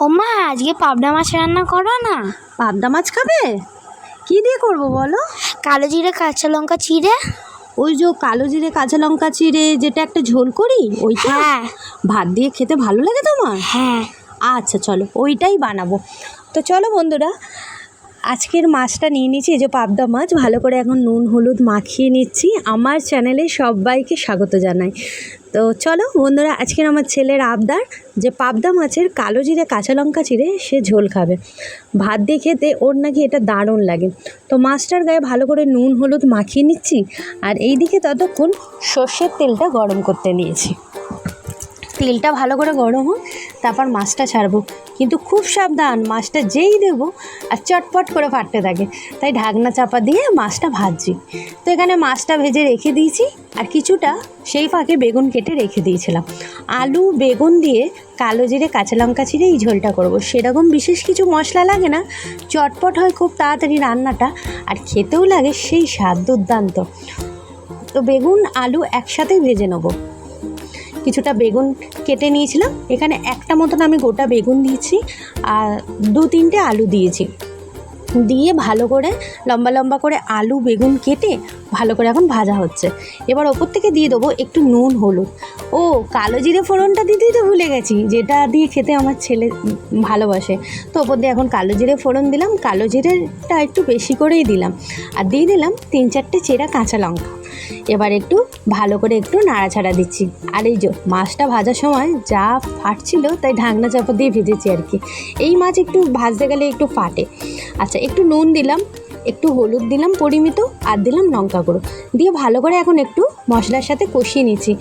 ও মা, আজকে পাবদা মাছ রান্না করো না। পাবদা মাছ খাবে? কি দিয়ে করব বলো? কালো জিরে কাঁচা লঙ্কা চিড়ে। ওই যে কালো জিরে কাঁচা লঙ্কা চিড়ে যেটা একটা ঝোল করি ওইটা? হ্যাঁ। ভাত দিয়ে খেতে ভালো লাগে তোমার? হ্যাঁ। আচ্ছা চলো ওইটাই বানাবো। তো চলো বন্ধুরা, আজকের মাছটা নিয়ে নিচ্ছি, এই যে পাবদা মাছ, ভালো করে এখন নুন হলুদ মাখিয়ে নিচ্ছি। আমার চ্যানেলে সবাইকে স্বাগত জানাই। তো চলো বন্ধুরা, আজকের আমার ছেলের আবদার যে পাবদা মাছের কালো জিরে কাঁচা লঙ্কা চিড়ে সে ঝোল খাবে। ভাত দিয়ে খেতে ওর নাকি এটা দারুণ লাগে। তো মাছটার গায়ে ভালো করে নুন হলুদ মাখিয়ে নিচ্ছি, আর এইদিকে ততক্ষণ সর্ষের তেলটা গরম করতে নিয়েছি। তেলটা ভালো করে গরম হোক, তারপর মাছটা ছাড়বো। কিন্তু খুব সাবধান, মাছটা যেই দেবো আর চটপট করে ফাটতে থাকে, তাই ঢাকনা চাপা দিয়ে মাছটা ভাজছি। তো এখানে মাছটা ভেজে রেখে দিয়েছি, আর কিছুটা সেই ফাঁকে বেগুন কেটে রেখে দিয়েছিলাম। আলু বেগুন দিয়ে কালো জিরে কাঁচা লঙ্কা চিড়ে এই ঝোলটা করব। সেরকম বিশেষ কিছু মশলা লাগে না, চটপট হয় খুব তাড়াতাড়ি রান্নাটা, আর খেতেও লাগে সেই স্বাদ দুর্দান্ত। তো বেগুন আলু একসাথেই ভেজে নেবো। কিছুটা বেগুন কেটে নিয়েছিলাম, এখানে একটা মতন আমি গোটা বেগুন দিয়েছি, আর 2-3টে আলু দিয়েছি। দিয়ে ভালো করে লম্বা লম্বা করে আলু বেগুন কেটে ভালো করে এখন ভাজা হচ্ছে। এবার ওপর থেকে দিয়ে দেবো একটু নুন হলুদ। ও কালো জিরে ফোড়নটা দিতেই তো ভুলে গেছি, যেটা দিয়ে খেতে আমার ছেলে ভালোবাসে। তো ওপর দিয়ে এখন কালো জিরে ফোড়ন দিলাম, কালো জিরেটা একটু বেশি করেই দিলাম, আর দিয়ে দিলাম 3-4টে চেরা কাঁচা লঙ্কা। এবার একটু ভালো করে একটু নাড়াচাড়া দিচ্ছি। আর এই যে মাছটা ভাজার সময় যা ফাটছিল, তাই ঢাকনা চাপা দিয়ে ভেজেছি আর কি। এই মাছ একটু ভাজতে গেলে একটু ফাটে। আচ্ছা, একটু নুন দিলাম, একটু হলুদ দিলাম পরিমিত, আর দিলাম লঙ্কা গুঁড়ো দিয়ে ভালো করে এখন একটু মশলার সাথে কষিয়ে নিচ্ছি।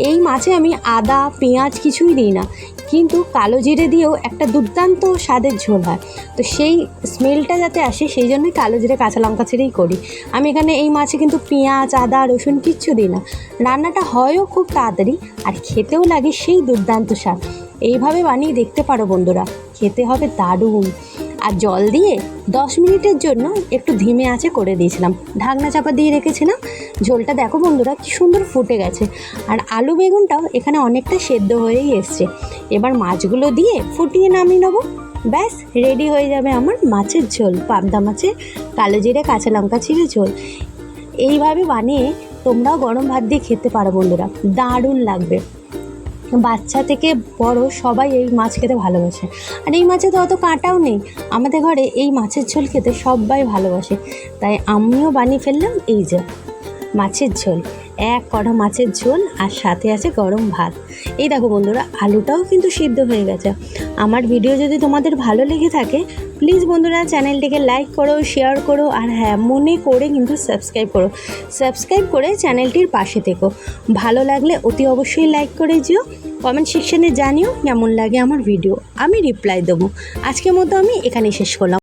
এই মাছে আমি আদা পেঁয়াজ কিছুই দিই না, কিন্তু কালো জিরে দিয়েও একটা দুর্দান্ত স্বাদের ঝোল হয়। তো সেই স্মেলটা যাতে আসে, সেই জন্যই কালো জিরে কাঁচা লঙ্কা ছেড়েই করি। আমি এখানে এই মাছে কিন্তু পেঁয়াজ আদা রসুন কিচ্ছু দিই না। রান্নাটা হয়ও খুব তাড়াতাড়ি, আর খেতেও লাগে সেই দুর্দান্ত স্বাদ। এইভাবে বানিয়ে দেখতে পারো বন্ধুরা, খেতে হবে দারুণ। আর জল দিয়ে 10 মিনিটের জন্য একটু ধিমে আঁচে করে দিয়েছিলাম, ঢাকনা চাপা দিয়ে রেখেছিলাম। ঝোলটা দেখো বন্ধুরা কি সুন্দর ফুটে গেছে, আর আলু বেগুনটাও এখানে অনেকটা সেদ্ধ হয়েই এসছে। এবার মাছগুলো দিয়ে ফুটিয়ে নামিয়ে নেবো। ব্যাস রেডি হয়ে যাবে আমার মাছের ঝোল, পাবদা মাছের কালো জিরে কাঁচা লঙ্কা চিড়ে ঝোল। এইভাবে বানিয়ে তোমরাও গরম ভাত দিয়ে খেতে পারো বন্ধুরা, দারুণ লাগবে। বাচ্চা থেকে বড় সবাই এই মাছ খেতে ভালোবাসে, আর এই মাছে তো অত কাঁটাও নেই। আমাদের ঘরে এই মাছের ঝোল খেতে সবাই ভালোবাসে, তাই আমিও বানিয়ে ফেললাম এই যে মাছের ঝোল। এক কড়া মাছের ঝোল, আর সাথে আছে গরম ভাত। এই দেখো বন্ধুরা, আলুটাও কিন্তু সিদ্ধ হয়ে গেছে। আমার ভিডিও যদি তোমাদের ভালো লেগে থাকে, প্লিজ বন্ধুরা চ্যানেলটিকে লাইক করো, শেয়ার করো, আর হ্যাঁ মনে করে কিন্তু সাবস্ক্রাইব করো। সাবস্ক্রাইব করে চ্যানেলটির পাশে থেকো। ভালো লাগলে অতি অবশ্যই লাইক করে যেও। কমেন্ট সেকশানে জানিও কেমন লাগে আমার ভিডিও, আমি রিপ্লাই দেবো। আজকের মতো আমি এখানেই শেষ করলাম।